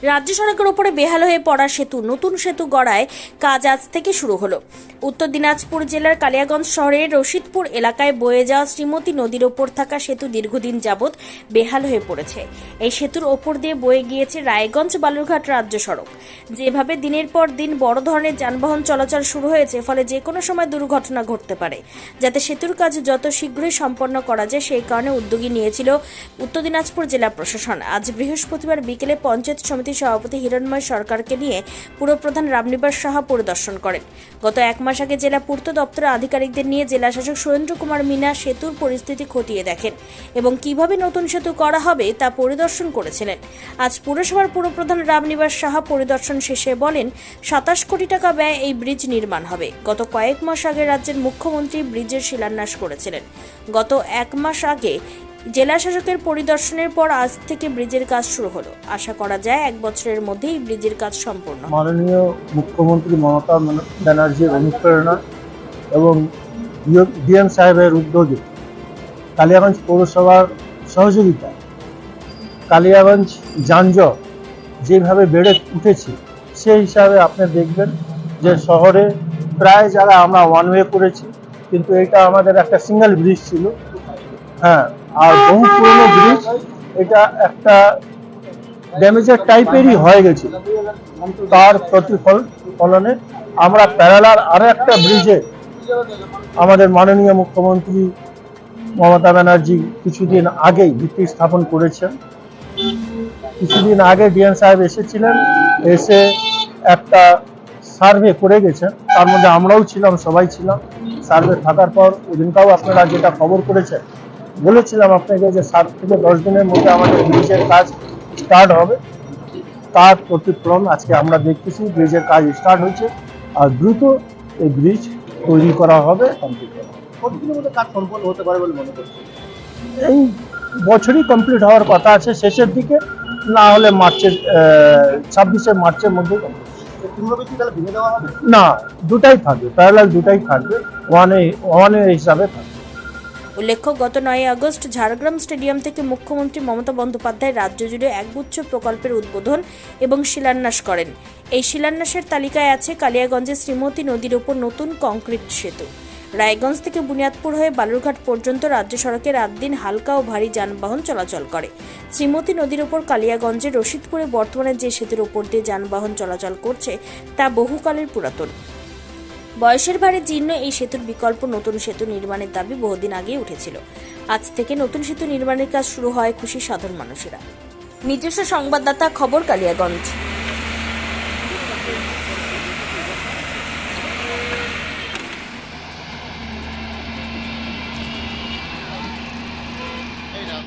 রাজ্য সড়কের উপরে বেহাল হয়ে পড়া সেতু, নতুন সেতু গড়ায় কাজ আজ থেকে শুরু হলো। উত্তর দিনাজপুর জেলার কালিয়াগঞ্জ শহরের রশিদপুর এলাকায় বয়ে যাওয়া শ্রীমতী নদীর ওপর থাকা সেতু দীর্ঘদিন যাবৎ বেহাল হয়ে পড়েছে। এই সেতুর ওপর দিয়ে বয়ে গিয়েছে রায়গঞ্জ বালুরঘাট রাজ্য সড়ক। যেভাবে দিনের পর দিন বড় ধরনের যানবাহন চলাচল শুরু হয়েছে, ফলে যে কোনো সময় দুর্ঘটনা ঘটতে পারে। যাতে সেতুর কাজ যত শীঘ্রই সম্পন্ন করা যায়, সেই কারণে উদ্যোগী নিয়েছিল উত্তর দিনাজপুর জেলা প্রশাসন। আজ বৃহস্পতিবার বিকেলে পঞ্চায়েত সমিতির সভাপতি হিরণময় সরকারকে নিয়ে পুরপ্রধান রামনিবাস সাহা পরিদর্শন করেন। গত এক মাস আগে জেলা পূর্ত দপ্তরের আধিকারিকদের নিয়ে জেলা শাসক সুরেন্দ্র কুমার মিনা সেতুর পরিস্থিতি খতিয়ে দেখেন এবং কিভাবে নতুন সেতু করা হবে তা পরিদর্শন করেছিলেন। আজ পুরসভার পুরপ্রধান রামনিবাস সাহা পরিদর্শন শেষে বলেন, 27 কোটি টাকা ব্যয়ে এই ব্রিজ নির্মাণ হবে। গত কয়েক মাস আগে রাজ্যের মুখ্যমন্ত্রী ব্রিজের শিলান্যাস করেছিলেন। গত এক মাস আগে জেলা শাসকের পরিদর্শনের পর আজ থেকে ব্রিজের কাজ শুরু হলো। আশা করা যায় 1 বছরের মধ্যেই ব্রিজের কাজ সম্পূর্ণ। মাননীয় মুখ্যমন্ত্রী মমতা ব্যানার্জির অনুপ্রেরণা এবং ডিএম সাহেবের উদ্যোগে কালিয়াগঞ্জ পৌরসভার সহযোগিতা কালিয়াগঞ্জ যানজট যেভাবে বেড়ে উঠেছে, সেই হিসাবে আপনি দেখবেন যে শহরে প্রায় জায়গায় আমরা ওয়ান ওয়ে করেছি, কিন্তু এটা আমাদের একটা সিঙ্গেল ব্রিজ ছিল। হ্যাঁ, আর বহু পুরনো ব্রিজ, এটা একটা ড্যামেজের টাইপেরই হয়ে গেছে। তার প্রতিফলনে আমরা প্যারালাল আরো একটা ব্রিজে আমাদের মাননীয় মুখ্যমন্ত্রী মমতা ব্যানার্জি কিছুদিন আগেই ভিত্তি স্থাপন করেছেন। কিছুদিন আগে ডিএম সাহেব এসেছিলেন, এসে একটা সার্ভে করে গেছেন। তার মধ্যে আমরাও ছিলাম, সবাই ছিলাম। সার্ভে থাকার পর ওদিনটাও আপনারা যেটা খবর করেছেন, বলেছিলাম আপনাকে যে 7 থেকে 10 দিনের মধ্যে আমাদের ব্রিজের কাজ স্টার্ট হবে। তার প্রতিফলন আজকে আমরা দেখতেছি, ব্রিজের কাজ স্টার্ট হয়েছে আর দ্রুত এই ব্রিজ তৈরি করা হবে, কমপ্লিট করা হবে। কতদিনের মধ্যে কাজ সম্পন্ন হতে পারে বলে মনে করছি? এই বছরই কমপ্লিট হওয়ার কথা আছে, শেষের দিকে, না হলে 26শে মার্চের মধ্যে। পুনরাবৃত্তি তাহলে ভেঙে দেওয়া হবে না, দুটাই থাকবে, প্যারালাল দুটাই থাকবে, ওয়ানে হিসাবে থাকবে। উল্লেখ্য, গত 9 আগস্ট ঝাড়গ্রাম স্টেডিয়াম থেকে মুখ্যমন্ত্রী মমতা বন্দ্যোপাধ্যায় রাজ্য জুড়ে একগুচ্ছ প্রকল্পের উদ্বোধন এবং শিলান্যাস করেন। এই শিলান্যাসের তালিকায় আছে কালিয়াগঞ্জে শ্রীমতী নদীর ওপর নতুন কংক্রিট সেতু। রায়গঞ্জ থেকে বুনিয়াদপুর হয়ে বালুরঘাট পর্যন্ত রাজ্য সড়কে রাত দিন হালকা ও ভারী যানবাহন চলাচল করে। শ্রীমতী নদীর ওপর কালিয়াগঞ্জের রশিদপুরে বর্তমানে যে সেতুর ওপর দিয়ে যানবাহন চলাচল করছে তা বহুকালের পুরাতন। বয়সের ভারে জীর্ণ এই সেতুর বিকল্প নতুন সেতু নির্মাণের দাবি বহুদিন আগেই উঠেছিল। আজ থেকে নতুন সেতু নির্মাণের কাজ শুরু হয় খুশি সাধারণ মানুষেরা। নিজস্ব সংবাদদাতা, খবর কালিয়াগঞ্জ।